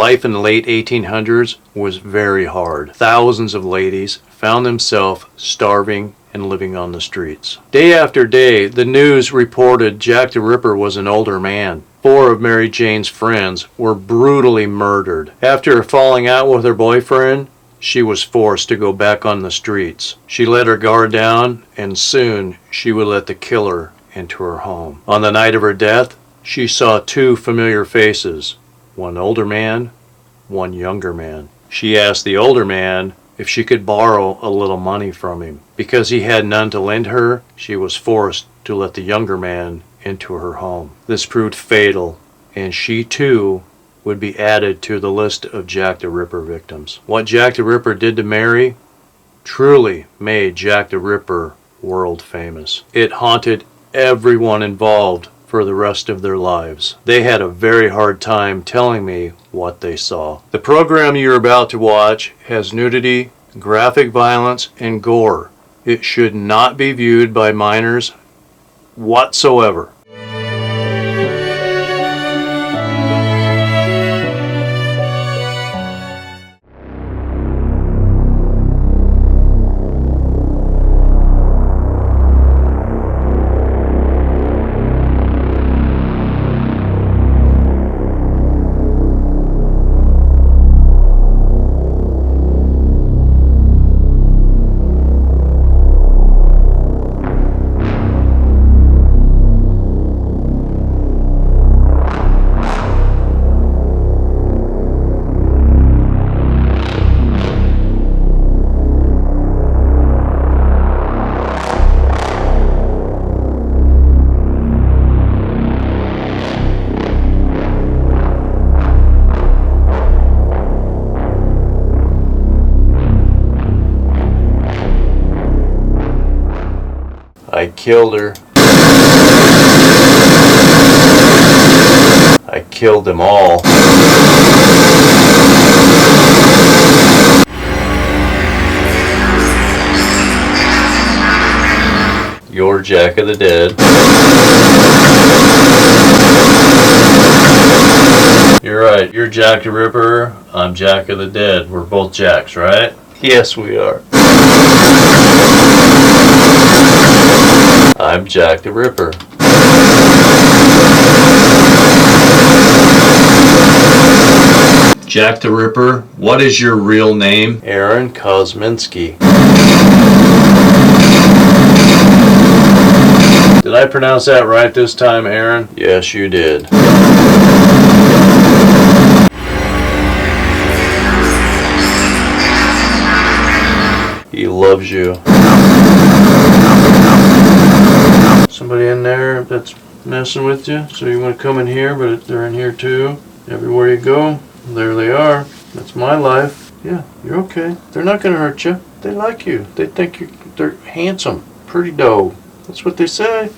Life in the late 1800s was very hard. Thousands of ladies found themselves starving and living on the streets. Day after day, the news reported Jack the Ripper was an older man. 4 of Mary Jane's friends were brutally murdered. After falling out with her boyfriend, she was forced to go back on the streets. She let her guard down, and soon she would let the killer into her home. On the night of her death, she saw 2 familiar faces, one older man, one younger man. She asked the older man if she could borrow a little money from him. Because he had none to lend her, she was forced to let the younger man into her home. This proved fatal, and she too would be added to the list of Jack the Ripper victims. What Jack the Ripper did to Mary truly made Jack the Ripper world famous. It haunted everyone involved for the rest of their lives. They had a very hard time telling me what they saw. The program you're about to watch has nudity, graphic violence, and gore. It should not be viewed by minors whatsoever. I killed her. I killed them all. You're Jack of the Dead. You're right. You're Jack the Ripper. I'm Jack of the Dead. We're both Jacks, right? Yes, we are. I'm Jack the Ripper. Jack the Ripper, what is your real name? Aaron Kosminski. Did I pronounce that right this time, Aaron? Yes, you did. He loves you. Somebody in there that's messing with you, so you want to come in here, but they're in here too. Everywhere you go, there they are. That's my life. Yeah, you're okay. They're not going to hurt you. They like you. They think they're handsome, pretty doe. That's what they say.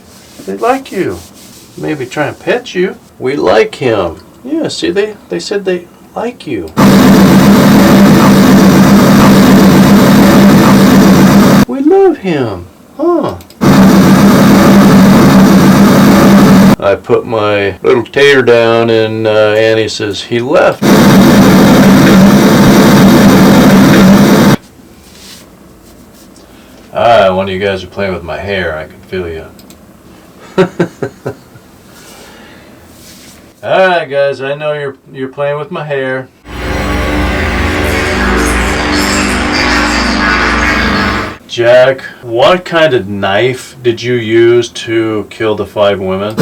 They like you. Maybe try and pet you. We like him. Yeah, see, they said they like you. We love him. Huh. I put my little tater down, and Annie says he left. One of you guys are playing with my hair. I can feel you. Alright guys, I know you're playing with my hair. Jack, what kind of knife did you use to kill the 5 women?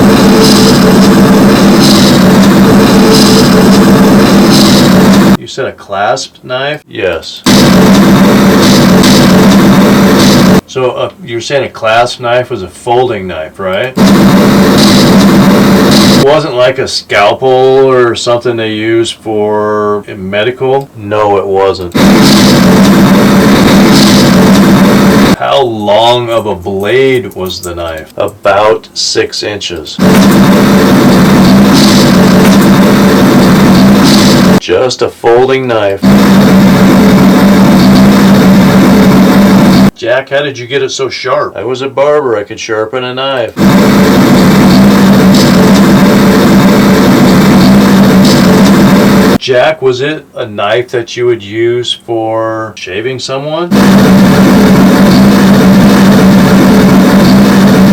You said a clasp knife? Yes. So you're saying a clasp knife was a folding knife, right? It wasn't like a scalpel or something they use for medical? No, it wasn't. How long of a blade was the knife? About 6 inches. Just a folding knife. Jack, how did you get it so sharp? I was a barber. I could sharpen a knife. Jack, was it a knife that you would use for shaving someone?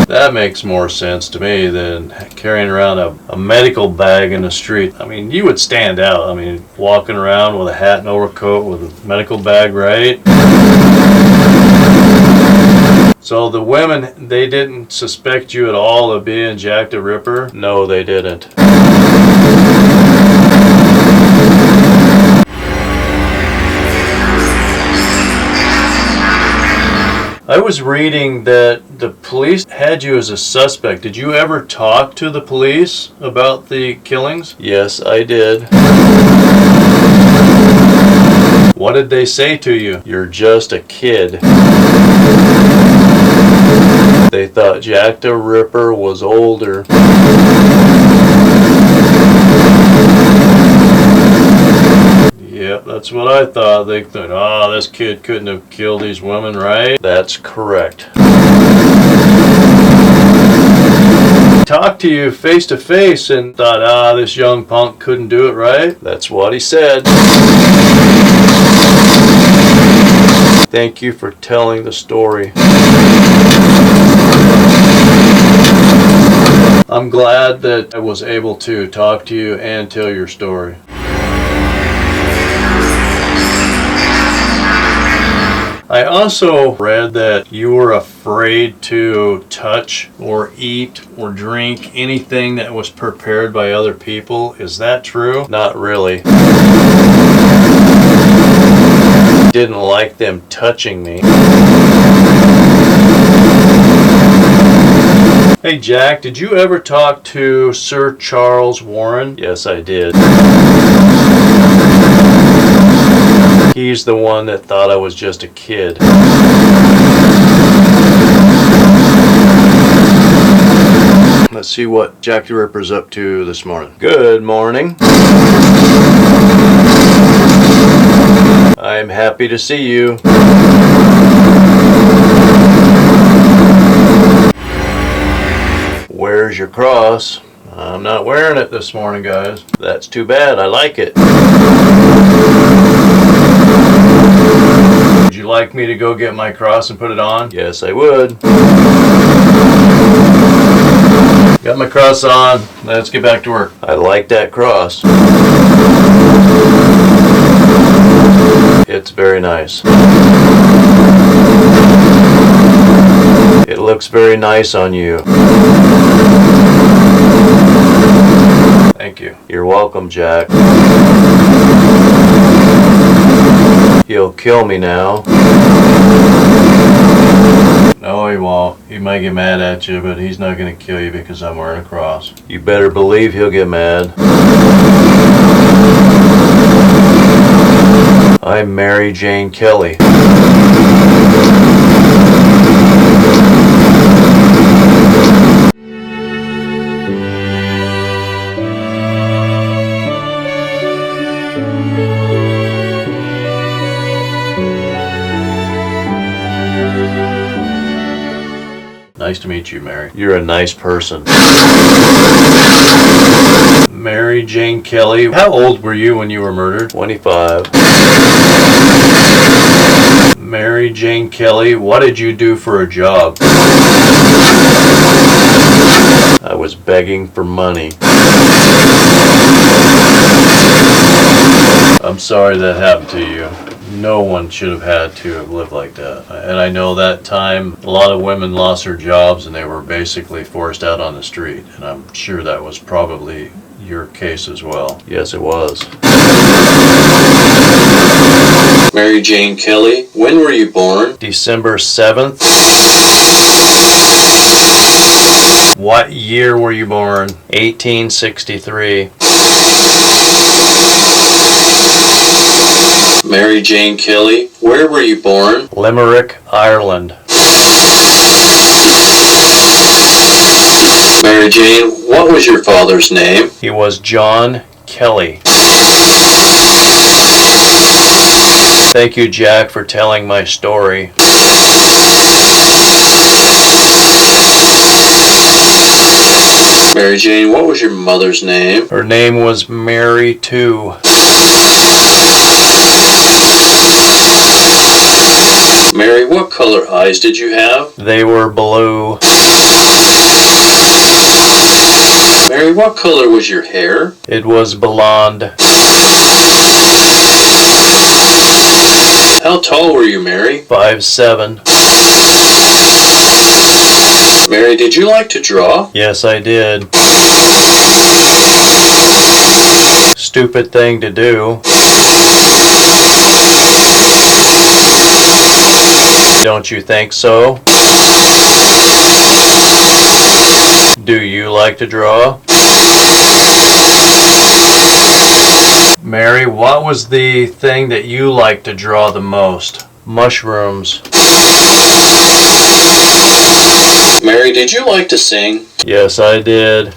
That makes more sense to me than carrying around a medical bag in the street. I mean, you would stand out. I mean, walking around with a hat and overcoat with a medical bag, right? So the women, they didn't suspect you at all of being Jack the Ripper? No, they didn't. I was reading that the police had you as a suspect. Did you ever talk to the police about the killings? Yes, I did. What did they say to you? You're just a kid. They thought Jack the Ripper was older. Yep, that's what I thought. They thought, oh, this kid couldn't have killed these women, right? That's correct. Talked to you face to face and thought, this young punk couldn't do it, right? That's what he said. Thank you for telling the story. I'm glad that I was able to talk to you and tell your story. I also read that you were afraid to touch or eat or drink anything that was prepared by other people. Is that true? Not really. Didn't like them touching me. Hey Jack, did you ever talk to Sir Charles Warren? Yes, I did. He's the one that thought I was just a kid. Let's see what Jack the Ripper's up to this morning. Good morning. I'm happy to see you. Where's your cross? I'm not wearing it this morning, guys. That's too bad. I like it. Would you like me to go get my cross and put it on? Yes, I would. Got my cross on. Let's get back to work. I like that cross. It's very nice. It looks very nice on you. Thank you. You're welcome, Jack. He'll kill me now. No, he won't. He might get mad at you, but he's not going to kill you because I'm wearing a cross. You better believe he'll get mad. I'm Mary Jane Kelly. Nice to meet you, Mary. You're a nice person. Mary Jane Kelly. How old were you when you were murdered? 25. Mary Jane Kelly, what did you do for a job? I was begging for money. I'm sorry that happened to you. No one should have had to have lived like that. And I know that time a lot of women lost their jobs and they were basically forced out on the street. And I'm sure that was probably your case as well. Yes, it was. Mary Jane Kelly, when were you born? December 7th. What year were you born? 1863. Mary Jane Kelly, where were you born? Limerick, Ireland. Mary Jane, what was your father's name? He was John Kelly. Thank you, Jack, for telling my story. Mary Jane, what was your mother's name? Her name was Mary too. Mary, what color eyes did you have? They were blue. Mary, what color was your hair? It was blonde. How tall were you, Mary? 5'7". Mary, did you like to draw? Yes, I did. Stupid thing to do. Don't you think so? Do you like to draw? Mary, what was the thing that you liked to draw the most? Mushrooms. Mary, did you like to sing? Yes, I did.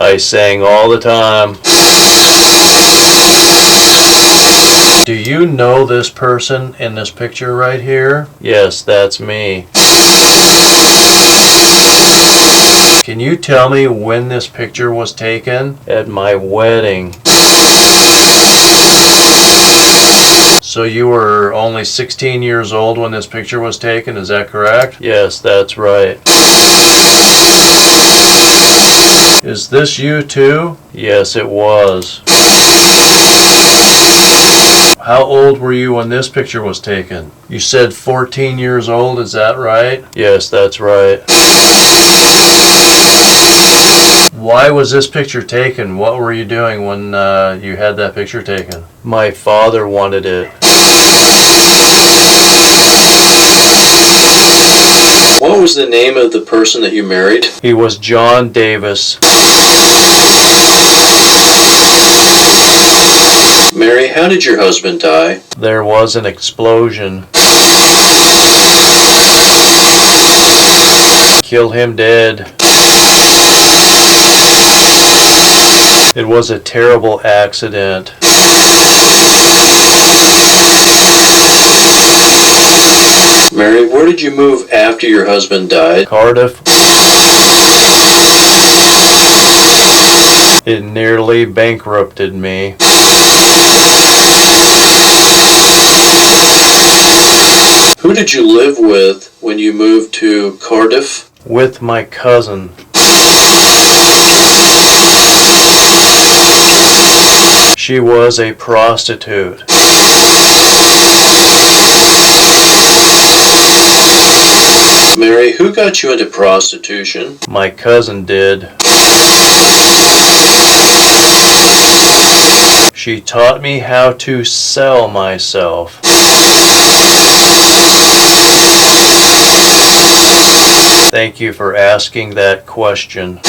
I sang all the time. Do you know this person in this picture right here? Yes, that's me. Can you tell me when this picture was taken? At my wedding. So you were only 16 years old when this picture was taken, is that correct? Yes, that's right. Is this you too? Yes, it was. How old were you when this picture was taken? You said 14 years old, is that right? Yes, that's right. Why was this picture taken? What were you doing when you had that picture taken? My father wanted it. What was the name of the person that you married? He was John Davis. Mary, how did your husband die? There was an explosion. Kill him dead. It was a terrible accident. Mary, where did you move after your husband died? Cardiff. It nearly bankrupted me. Who did you live with when you moved to Cardiff? With my cousin. She was a prostitute. Mary, who got you into prostitution? My cousin did. She taught me how to sell myself. Thank you for asking that question.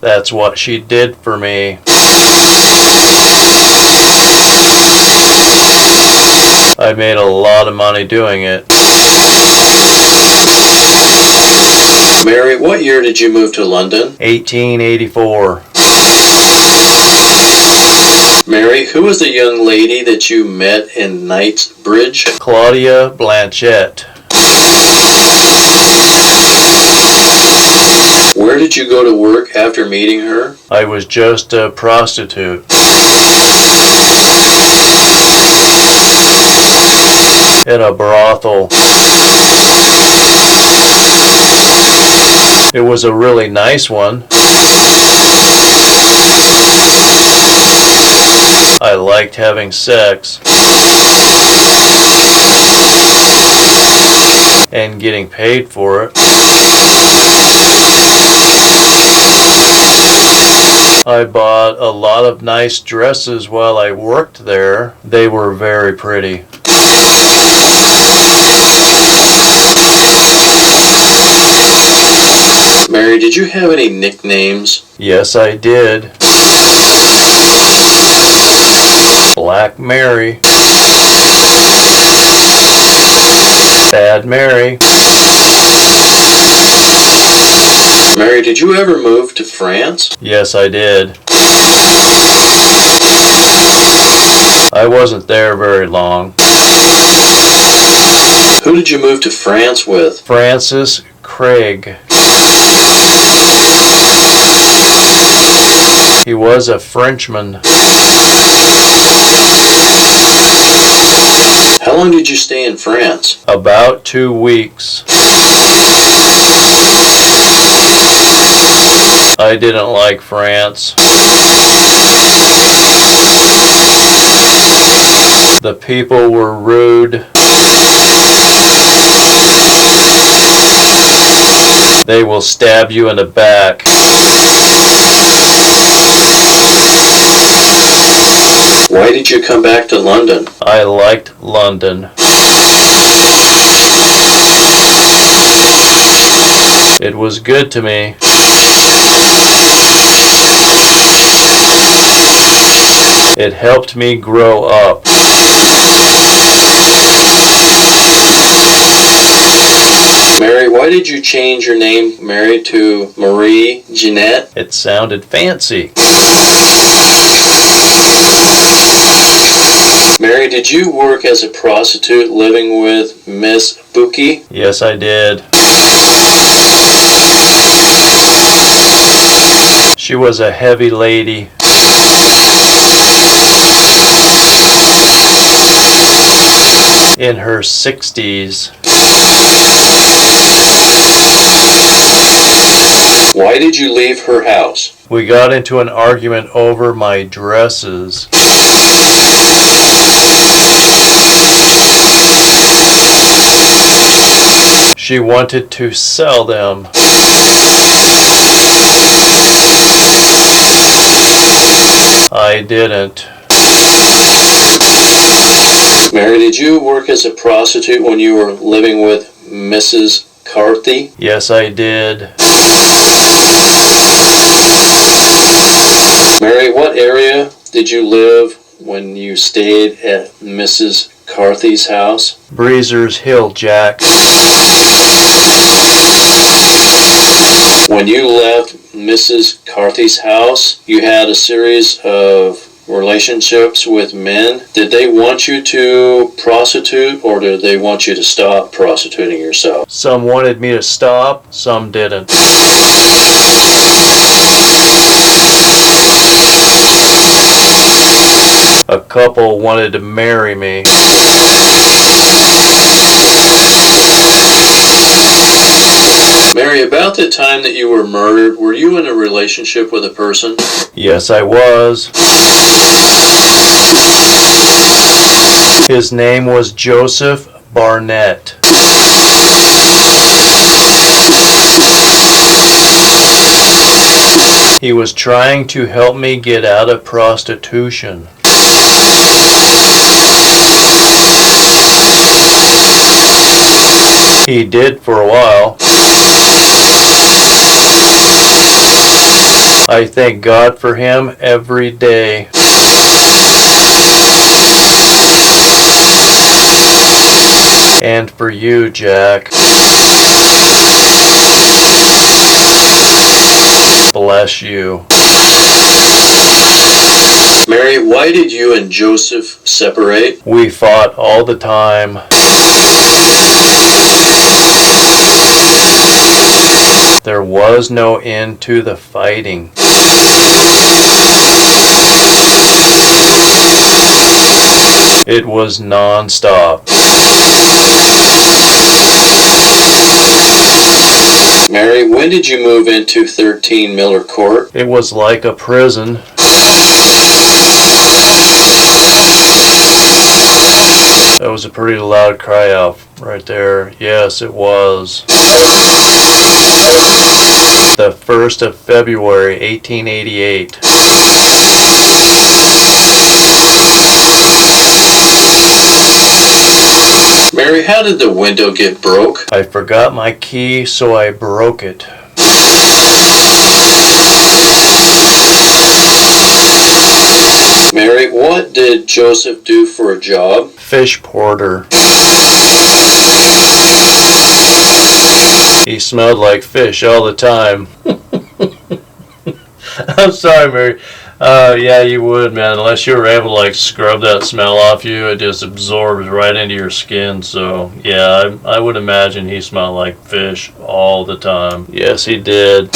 That's what she did for me. I made a lot of money doing it. Mary, what year did you move to London? 1884. Mary, who was the young lady that you met in Knightsbridge? Claudia Blanchette. Where did you go to work after meeting her? I was just a prostitute. In a brothel. It was a really nice one. I liked having sex. And getting paid for it. I bought a lot of nice dresses while I worked there. They were very pretty. Mary, did you have any nicknames? Yes, I did. Black Mary. Bad Mary. Mary, did you ever move to France? Yes, I did. I wasn't there very long. Who did you move to France with? Francis Craig. He was a Frenchman. How long did you stay in France? About 2 weeks. I didn't like France. The people were rude. They will stab you in the back. Why did you come back to London? I liked London. It was good to me. It helped me grow up. Mary, why did you change your name, Mary, to Marie Jeanette? It sounded fancy. Mary, did you work as a prostitute living with Miss Bookie? Yes, I did. She was a heavy lady. In her 60s. Why did you leave her house? We got into an argument over my dresses. She wanted to sell them. I didn't. Mary, did you work as a prostitute when you were living with Mrs. Carthy? Yes, I did. Mary, what area did you live when you stayed at Mrs. Carthy's house? Breezer's Hill, Jack. When you left Mrs. Carthy's house, you had a series of relationships with men. Did they want you to prostitute, or did they want you to stop prostituting yourself? Some wanted me to stop, some didn't. A couple wanted to marry me. Mary, about the time that you were murdered, were you in a relationship with a person? Yes, I was. His name was Joseph Barnett. He was trying to help me get out of prostitution. He did for a while. I thank God for him every day. And for you, Jack. Bless you. Mary, why did you and Joseph separate? We fought all the time. There was no end to the fighting. It was non-stop. Mary, when did you move into 13 Miller Court? It was like a prison. That was a pretty loud cry out right there. Yes, it was. The 1st of February, 1888. Mary, how did the window get broke? I forgot my key, so I broke it. Mary, what did Joseph do for a job? Fish porter. He smelled like fish all the time. I'm sorry, Mary. Yeah, you would, man. Unless you were able to like scrub that smell off you, it just absorbs right into your skin. So, yeah, I would imagine he smelled like fish all the time. Yes, he did.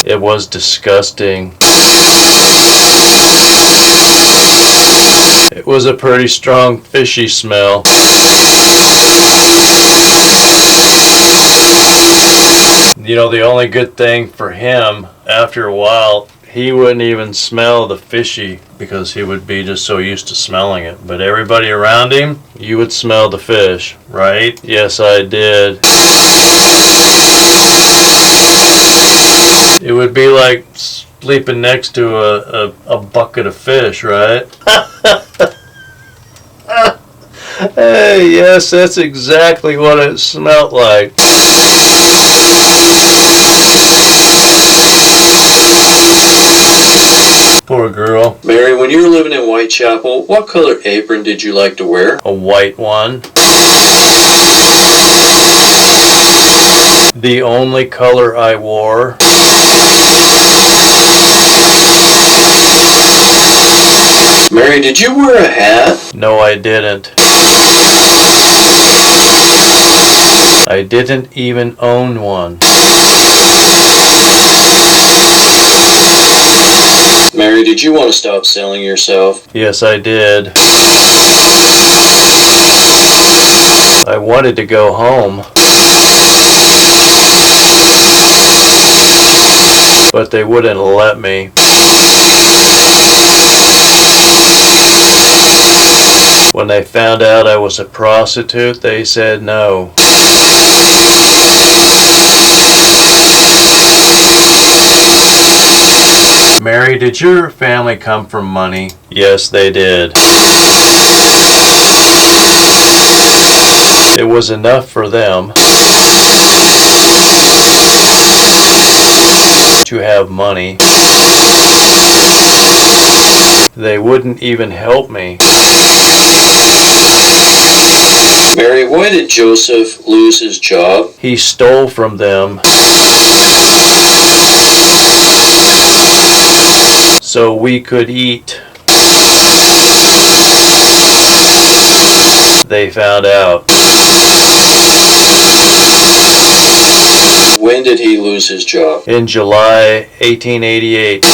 It was disgusting. It was a pretty strong fishy smell. You know, the only good thing for him, after a while, he wouldn't even smell the fishy because he would be just so used to smelling it. But everybody around him, you would smell the fish, right? Yes, I did. It would be like sleeping next to a bucket of fish, right? Hey, yes, that's exactly what it smelled like. Poor girl. Mary, when you were living in Whitechapel, what color apron did you like to wear? A white one. The only color I wore. Mary, did you wear a hat? No, I didn't. I didn't even own one. Mary, did you want to stop selling yourself? Yes, I did. I wanted to go home. But they wouldn't let me. When they found out I was a prostitute, they said no. Mary, did your family come from money? Yes, they did. It was enough for them to have money. They wouldn't even help me. Mary, why did Joseph lose his job? He stole from them so we could eat. They found out. When did he lose his job? In July 1888.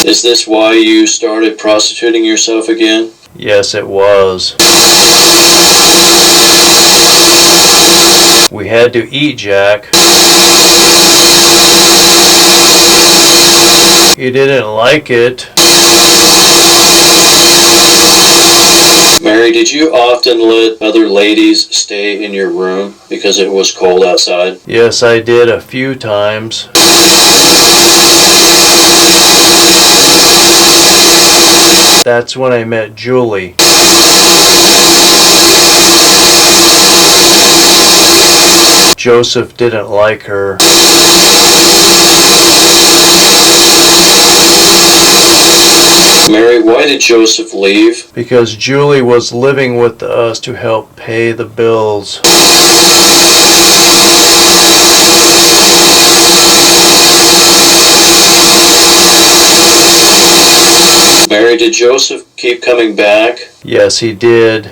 Is this why you started prostituting yourself again? Yes, it was. We had to eat, Jack. He didn't like it. Mary, did you often let other ladies stay in your room because it was cold outside? Yes, I did a few times. That's when I met Julie. Joseph didn't like her. Mary, why did Joseph leave? Because Julie was living with us to help pay the bills. Mary, did Joseph keep coming back? Yes, he did.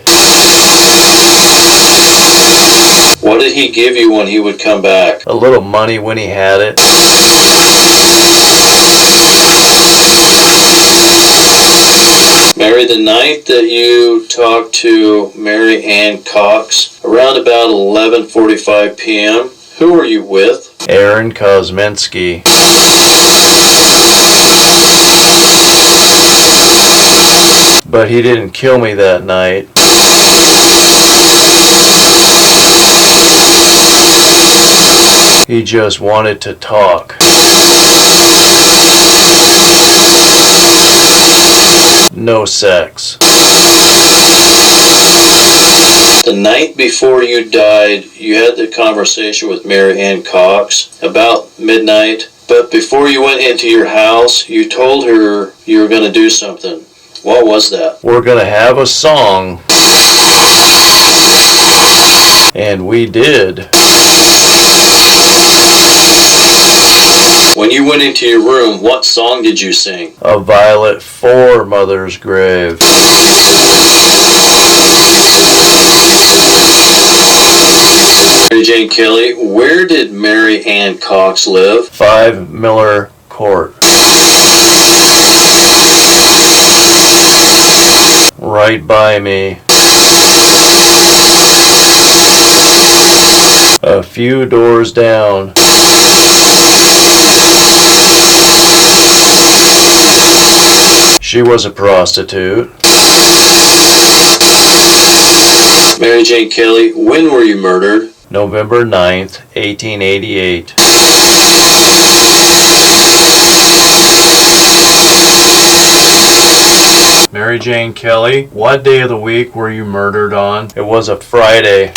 What did he give you when he would come back? A little money when he had it. Mary, the night that you talked to Mary Ann Cox, around about 11:45 p.m., who were you with? Aaron Kosminski. But he didn't kill me that night. He just wanted to talk. No sex. The night before you died, you had the conversation with Mary Ann Cox about midnight, but before you went into your house, you told her you were going to do something. What was that? We're gonna have a song. And we did. When you went into your room, what song did you sing? A violet for Mother's grave. Jane Kelly, where did Mary Ann Cox live? 5 Miller Court. Right by me. A few doors down. She was a prostitute. Mary Jane Kelly, when were you murdered? November 9th, 1888. Mary Jane Kelly, what day of the week were you murdered on? It was a Friday.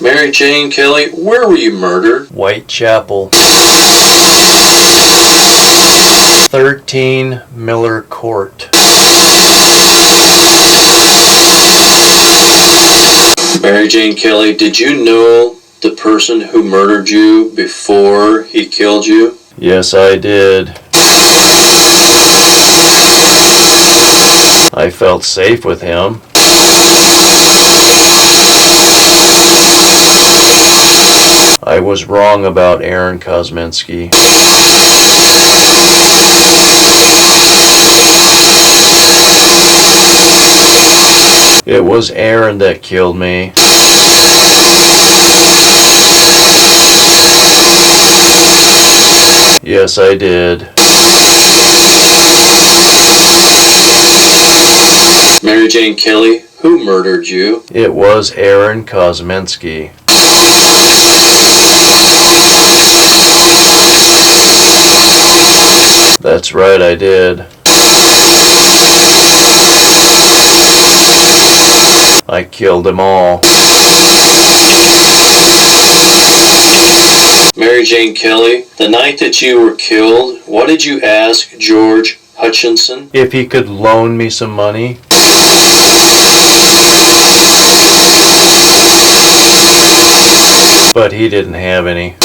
Mary Jane Kelly, where were you murdered? Whitechapel. 13 Miller Court. Mary Jane Kelly, did you know the person who murdered you before he killed you? Yes, I did. I felt safe with him. I was wrong about Aaron Kosminski. It was Aaron that killed me. Yes, I did. Mary Jane Kelly, who murdered you? It was Aaron Kosminski. That's right, I did. I killed them all. Mary Jane Kelly, the night that you were killed, what did you ask George Hutchinson? If he could loan me some money. But he didn't have any.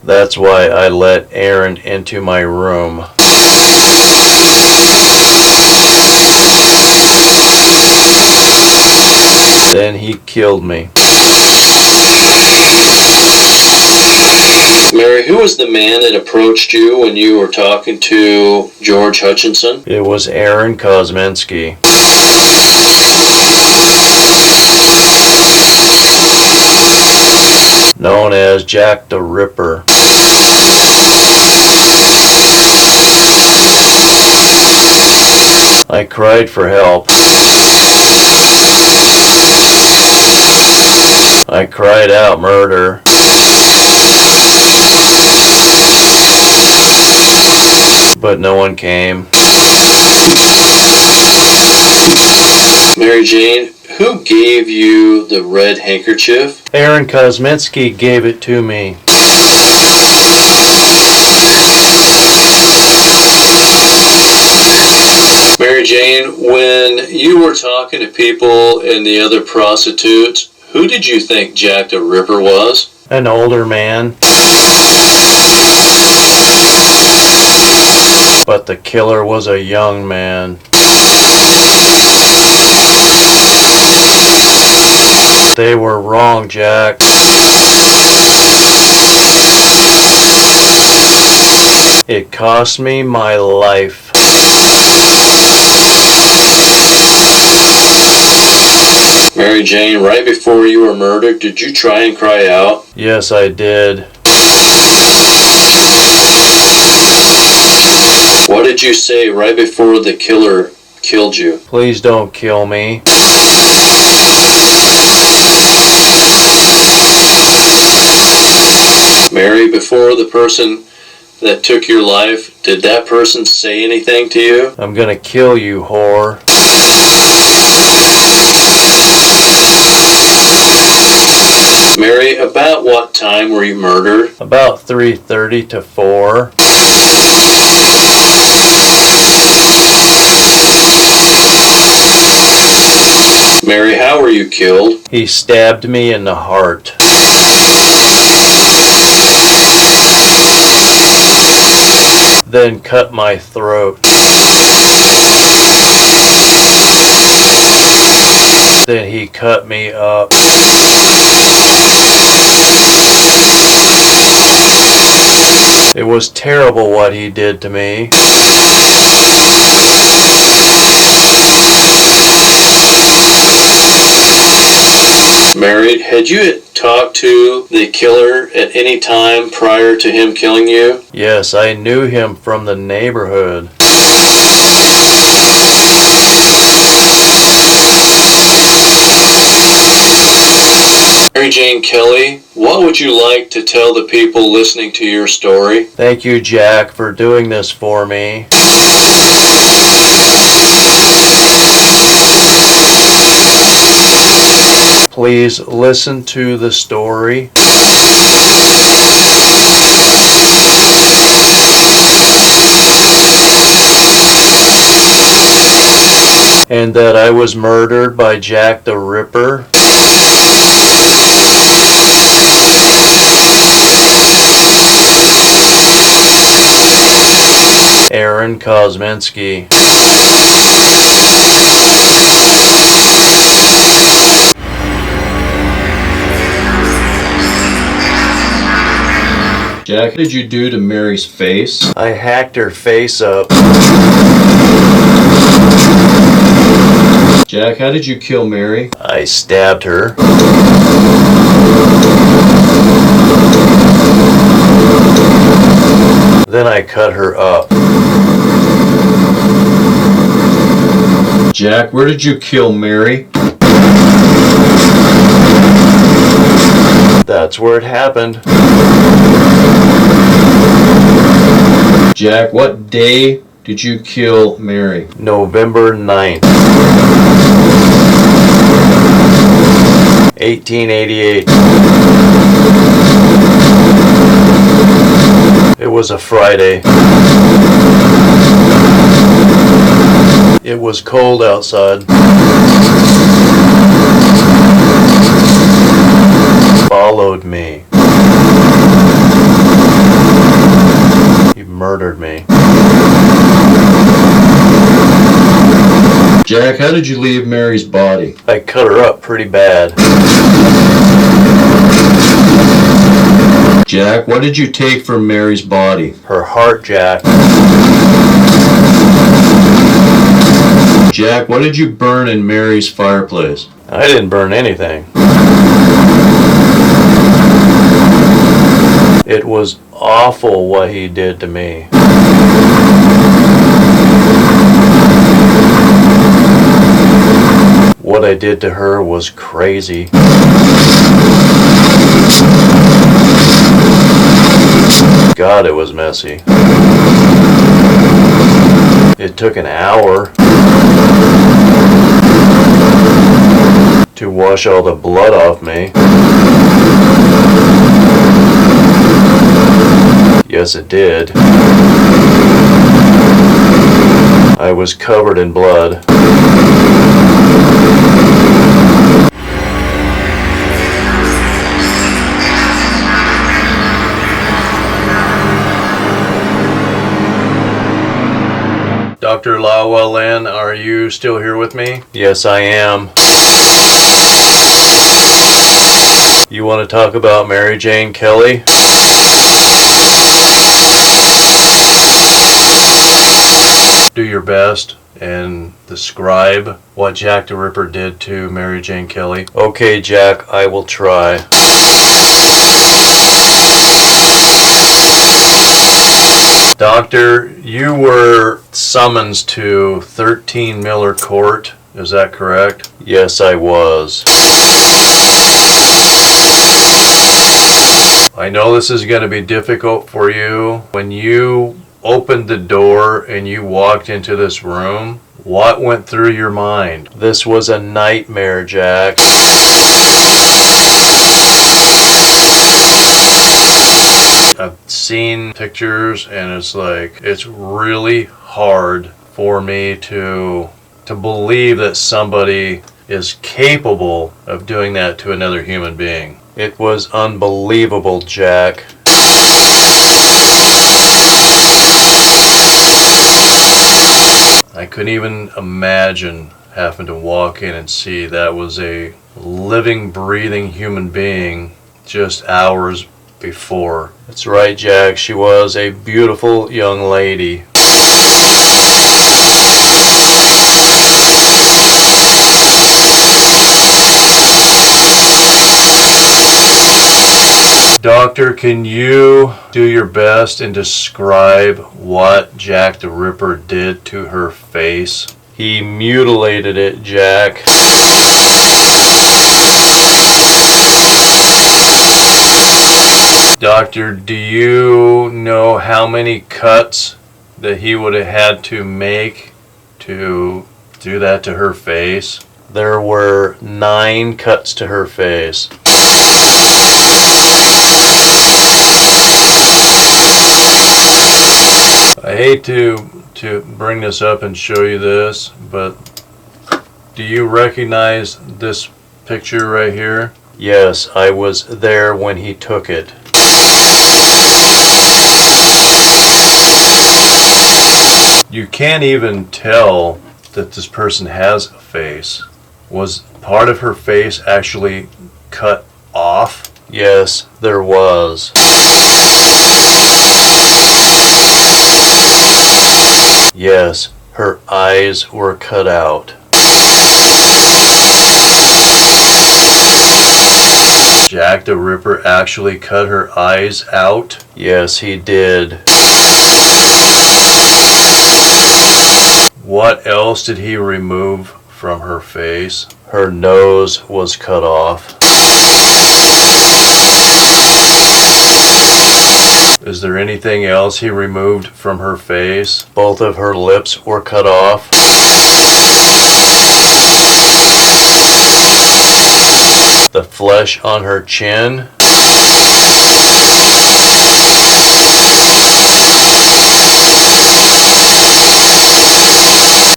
That's why I let Aaron into my room. Then he killed me. Mary, who was the man that approached you when you were talking to George Hutchinson? It was Aaron Kosminski. Known as Jack the Ripper. I cried for help. I cried out murder. But no one came. Mary Jane, who gave you the red handkerchief? Aaron Kosminski gave it to me. Mary Jane, when you were talking to people and the other prostitutes, who did you think Jack the Ripper was? An older man. But the killer was a young man. They were wrong, Jack. It cost me my life. Mary Jane, right before you were murdered, did you try and cry out? Yes, I did. What did you say right before the killer killed you? Please don't kill me. Mary, before the person that took your life, did that person say anything to you? I'm gonna kill you, whore. Mary, about what time were you murdered? About 3:30 to 4. Mary, how were you killed? He stabbed me in the heart. Then cut my throat. Then he cut me up. It was terrible what he did to me. Mary, had you talked to the killer at any time prior to him killing you? Yes, I knew him from the neighborhood. Mary Jane Kelly, what would you like to tell the people listening to your story? Thank you, Jack, for doing this for me. Please listen to the story. And that I was murdered by Jack the Ripper. Aaron Kosminski. Jack, what did you do to Mary's face? I hacked her face up. Jack, how did you kill Mary? I stabbed her. Then I cut her up. Jack, where did you kill Mary? That's where it happened. Jack, what day did you kill Mary? November 9th, 1888. It was a Friday. It was cold outside. Followed me. He murdered me. Jack, how did you leave Mary's body? I cut her up pretty bad. Jack, what did you take from Mary's body? Her heart, Jack. Jack, what did you burn in Mary's fireplace? I didn't burn anything. It was awful what he did to me. What I did to her was crazy. God, it was messy. It took an hour to wash all the blood off me. Yes, it did. I was covered in blood. Dr. Lawalin, are you still here with me? Yes, I am. You want to talk about Mary Jane Kelly? Do your best and describe what Jack the Ripper did to Mary Jane Kelly. Okay, Jack, I will try. Doctor, you were summoned to 13 Miller Court, is that correct? Yes, I was. I know this is going to be difficult for you. When you opened the door and you walked into this room, what went through your mind? This was a nightmare, Jack. I've seen pictures and it's like, it's really hard for me to believe that somebody is capable of doing that to another human being. It was unbelievable, Jack. I couldn't even imagine happened to walk in and see that was a living, breathing human being just hours before. That's right, Jack. She was a beautiful young lady. Doctor, can you do your best and describe what Jack the Ripper did to her face? He mutilated it, Jack. Doctor, do you know how many cuts that he would have had to make to do that to her face? There were 9 cuts to her face. I hate to bring this up and show you this, but do you recognize this picture right here? Yes, I was there when he took it. You can't even tell that this person has a face. Was part of her face actually cut off? Yes, there was. Yes, her eyes were cut out. Jack the Ripper actually cut her eyes out? Yes, he did. What else did he remove from her face? Her nose was cut off. Is there anything else he removed from her face? Both of her lips were cut off. The flesh on her chin?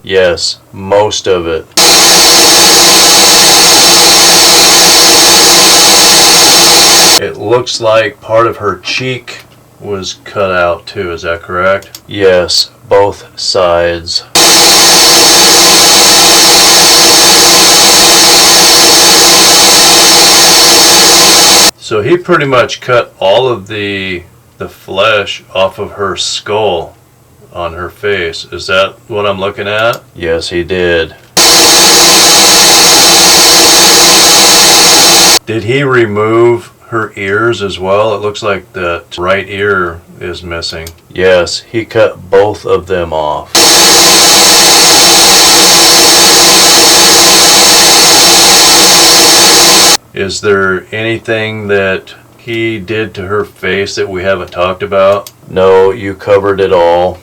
Yes, most of it. It looks like part of her cheek was cut out too, is that correct? Yes, both sides. So he pretty much cut all of the flesh off of her skull on her face. Is that what I'm looking at? Yes, he did. Did he remove her ears as well? It looks like the right ear is missing. Yes, he cut both of them off. Is there anything that he did to her face that we haven't talked about? No, you covered it all.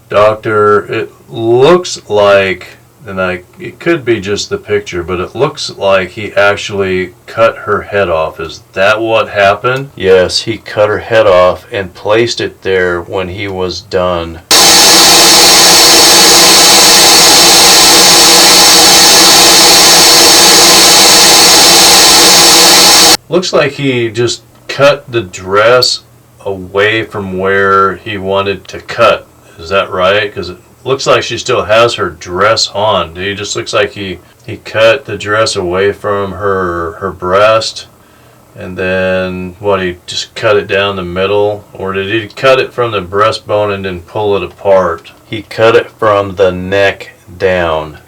Doctor, it looks like, it could be just the picture, but it looks like he actually cut her head off. Is that what happened? Yes, he cut her head off and placed it there when he was done. Looks like he just cut the dress away from where he wanted to cut. Is that right? Because it looks like she still has her dress on. It just looks like he cut the dress away from her breast, and then he just cut it down the middle? Or did he cut it from the breastbone and then pull it apart? He cut it from the neck down.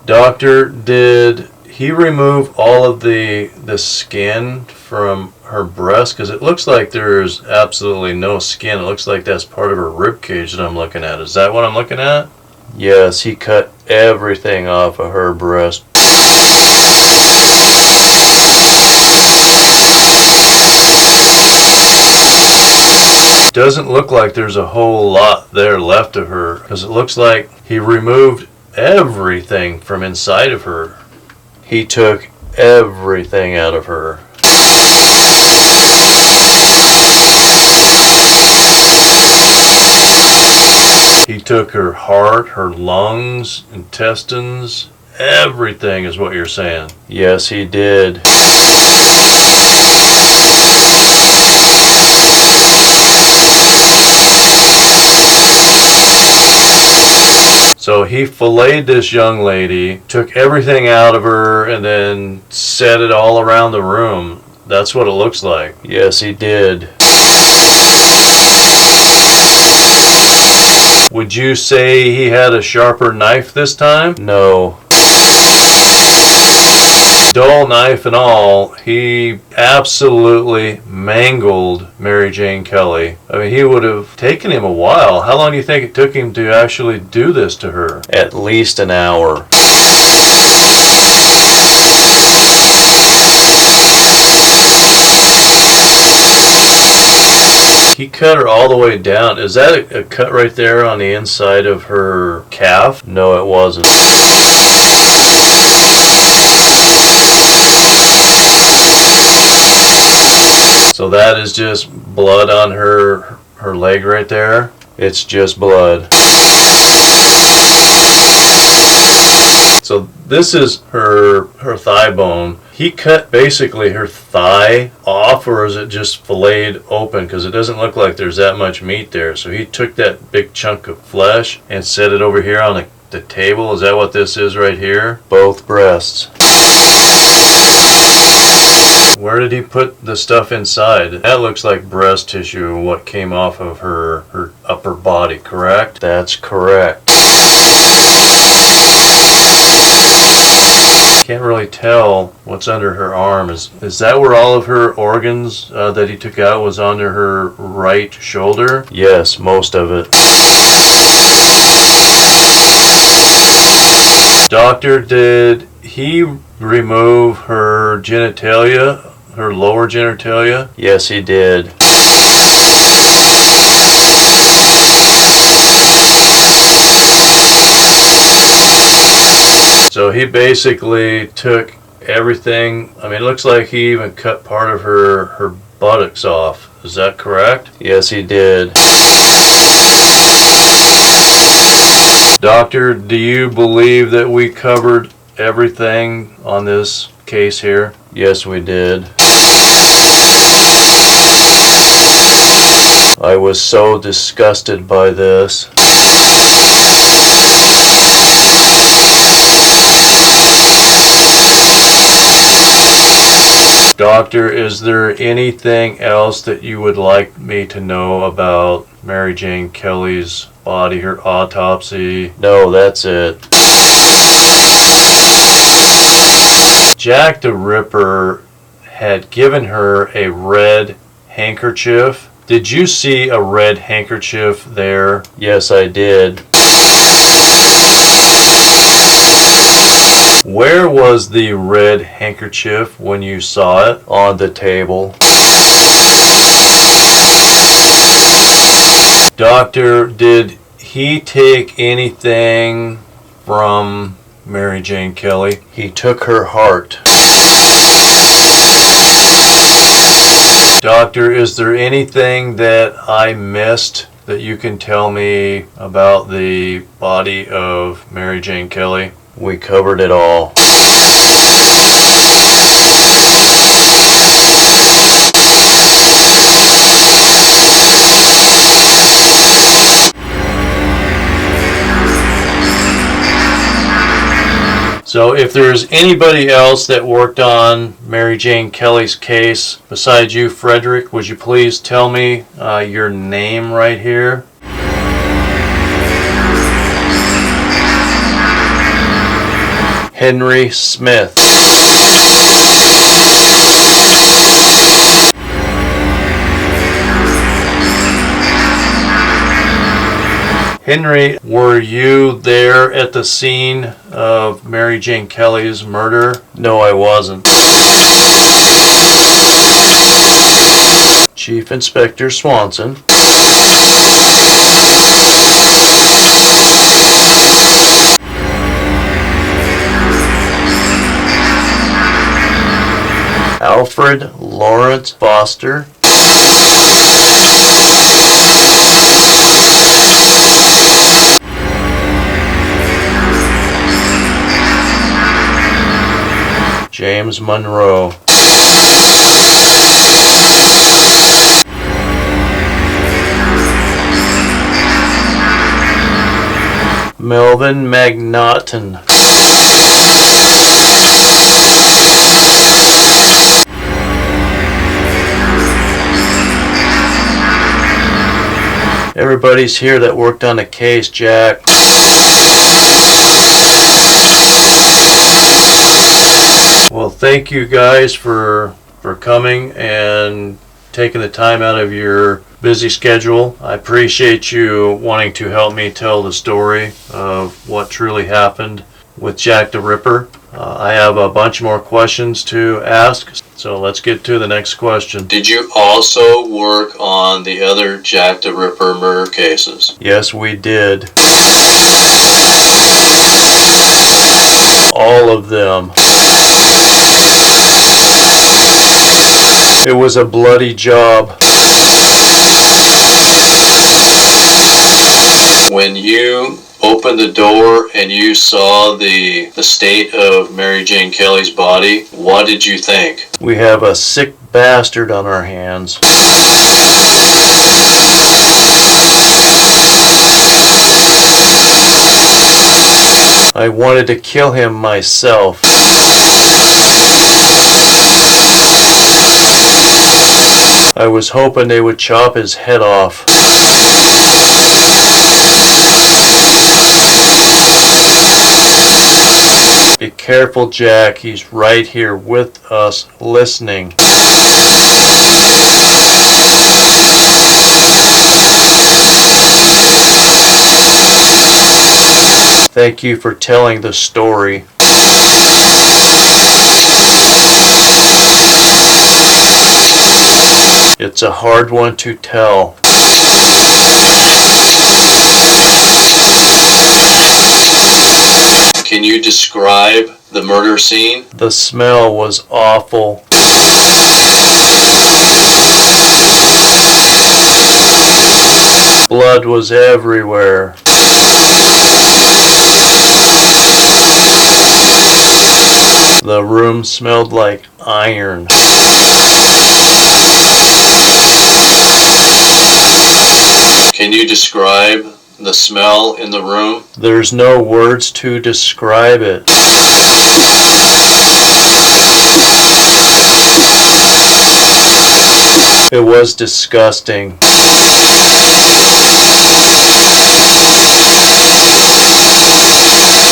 Doctor, did he remove all of the skin from her breast? Because it looks like there's absolutely no skin. It looks like that's part of her rib cage that I'm looking at. Is that what I'm looking at? Yes, he cut everything off of her breast. Doesn't look like there's a whole lot there left of her, because it looks like he removed everything from inside of her. He took everything out of her. He took her heart, her lungs, intestines, everything is what you're saying. Yes, he did. he filleted this young lady, took everything out of her, and then set it all around the room. That's what it looks like. Yes, he did. Would you say he had a sharper knife this time? No. Dull knife and all, he absolutely mangled Mary Jane Kelly. I mean, he would have taken him a while. How long do you think it took him to actually do this to her? At least an hour. He cut her all the way down. Is that a cut right there on the inside of her calf? No, it wasn't. So that is just blood on her leg right there. It's just blood. So this is her thigh bone. He cut basically her thigh off, or is it just filleted open? Because it doesn't look like there's that much meat there. So he took that big chunk of flesh and set it over here on the table. Is that what this is right here? Both breasts. Where did he put the stuff inside? That looks like breast tissue, what came off of her upper body, correct? That's correct. Can't really tell what's under her arm. Is that where all of her organs that he took out was under her right shoulder? Yes, most of it. Doctor, did he remove her genitalia, her lower genitalia? Yes, he did. So he basically took everything. I mean, it looks like he even cut part of her buttocks off. Is that correct? Yes, he did. Doctor, do you believe that we covered everything on this case here? Yes, we did. I was so disgusted by this. Doctor, is there anything else that you would like me to know about Mary Jane Kelly's body, her autopsy? No, that's it. Jack the Ripper had given her a red handkerchief. Did you see a red handkerchief there? Yes, I did. Where was the red handkerchief when you saw it? On the table. Doctor, did he take anything from Mary Jane Kelly? He took her heart. Doctor, is there anything that I missed that you can tell me about the body of Mary Jane Kelly? We covered it all. So if there's anybody else that worked on Mary Jane Kelly's case besides you, Frederick, would you please tell me your name right here? Henry Smith. Henry, were you there at the scene of Mary Jane Kelly's murder? No, I wasn't. Chief Inspector Swanson. Alfred Lawrence Foster. James Monroe. Melvin Magnotten. Everybody's here that worked on the case, Jack. Well, thank you guys for coming and taking the time out of your busy schedule. I appreciate you wanting to help me tell the story of what truly happened with Jack the Ripper. I have a bunch more questions to ask, so let's get to the next question. Did you also work on the other Jack the Ripper murder cases? Yes, we did. All of them. It was a bloody job. When you opened the door and you saw the state of Mary Jane Kelly's body, what did you think? We have a sick bastard on our hands. I wanted to kill him myself. I was hoping they would chop his head off. Be careful, Jack. He's right here with us, listening. Thank you for telling the story. It's a hard one to tell. Can you describe the murder scene? The smell was awful. Blood was everywhere. The room smelled like iron. Can you describe the smell in the room? There's no words to describe it. It was disgusting.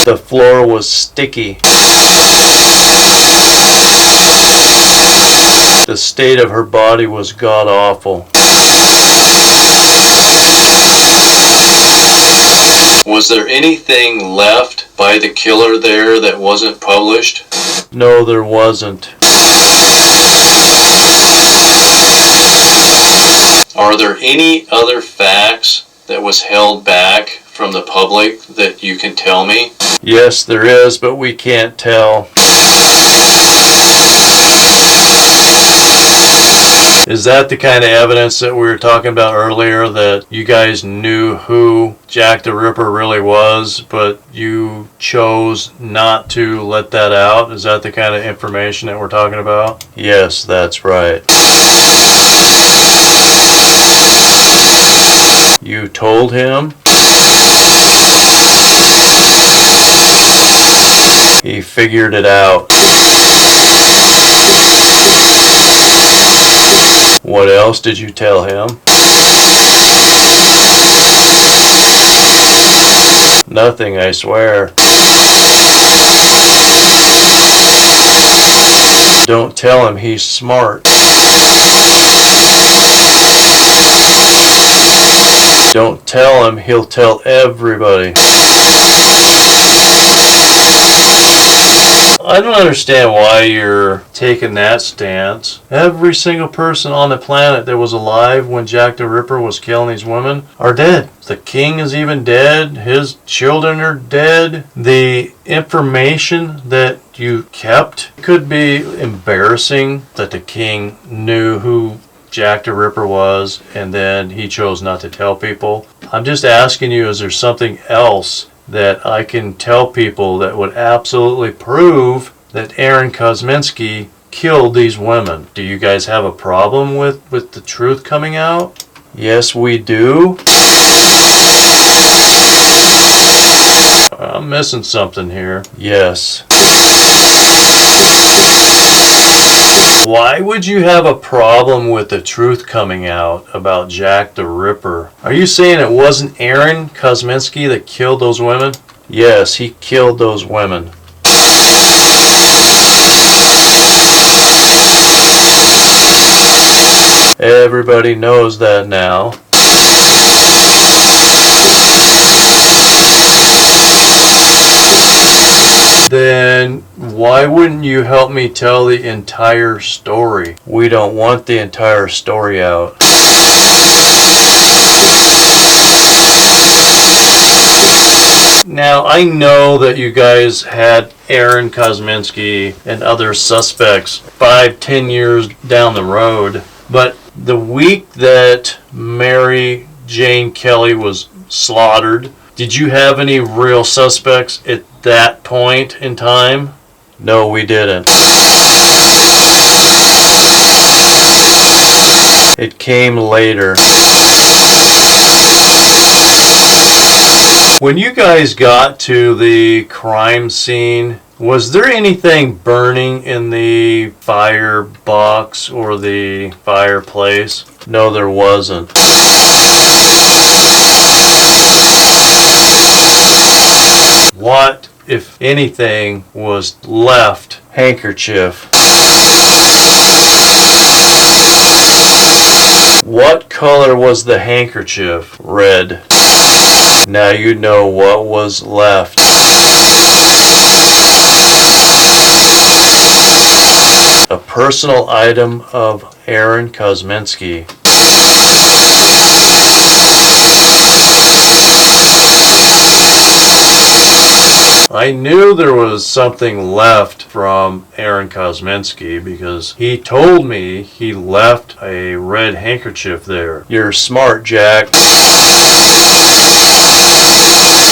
The floor was sticky. The state of her body was god-awful. Was there anything left by the killer there that wasn't published? No, there wasn't. Are there any other facts that was held back from the public that you can tell me? Yes, there is, but we can't tell. Is that the kind of evidence that we were talking about earlier, that you guys knew who Jack the Ripper really was, but you chose not to let that out? Is that the kind of information that we're talking about? Yes, that's right. You told him? He figured it out. What else did you tell him? Nothing, I swear. Don't tell him he's smart. Don't tell him he'll tell everybody. I don't understand why you're taking that stance. Every single person on the planet that was alive when Jack the Ripper was killing these women are dead. The king is even dead. His children are dead. The information that you kept could be embarrassing, that the king knew who Jack the Ripper was and then he chose not to tell people. I'm just asking you, is there something else that I can tell people that would absolutely prove that Aaron Kosminski killed these women? Do you guys have a problem with the truth coming out? Yes, we do. I'm missing something here. Yes. Why would you have a problem with the truth coming out about Jack the Ripper? Are you saying it wasn't Aaron Kosminski that killed those women? Yes, he killed those women. Everybody knows that now. Then why wouldn't you help me tell the entire story? We don't want the entire story out. Now, I know that you guys had Aaron Kosminski and other suspects 5-10 years down the road, but the week that Mary Jane Kelly was slaughtered, did you have any real suspects at that point in time? No, we didn't. It came later. When you guys got to the crime scene, was there anything burning in the firebox or the fireplace? No, there wasn't. What, if anything, was left? Handkerchief. What color was the handkerchief? Red. Now you know what was left. A personal item of Aaron Kosminski. I knew there was something left from Aaron Kosminski because he told me he left a red handkerchief there. You're smart, Jack.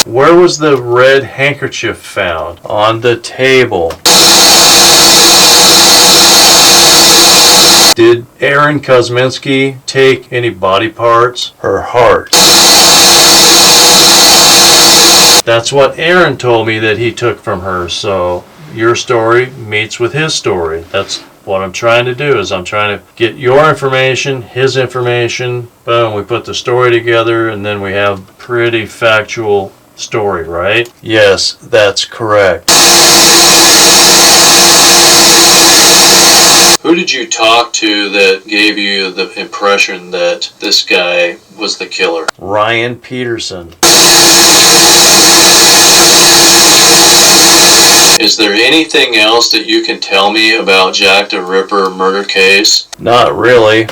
Where was the red handkerchief found? On the table. Did Aaron Kosminski take any body parts? Her heart. That's what Aaron told me that he took from her, so your story meets with his story. That's what I'm trying to do, is I'm trying to get your information, his information, boom, we put the story together, and then we have pretty factual story, right? Yes, that's correct. Who did you talk to that gave you the impression that this guy was the killer? Ryan Peterson. Is there anything else that you can tell me about Jack the Ripper murder case? Not really.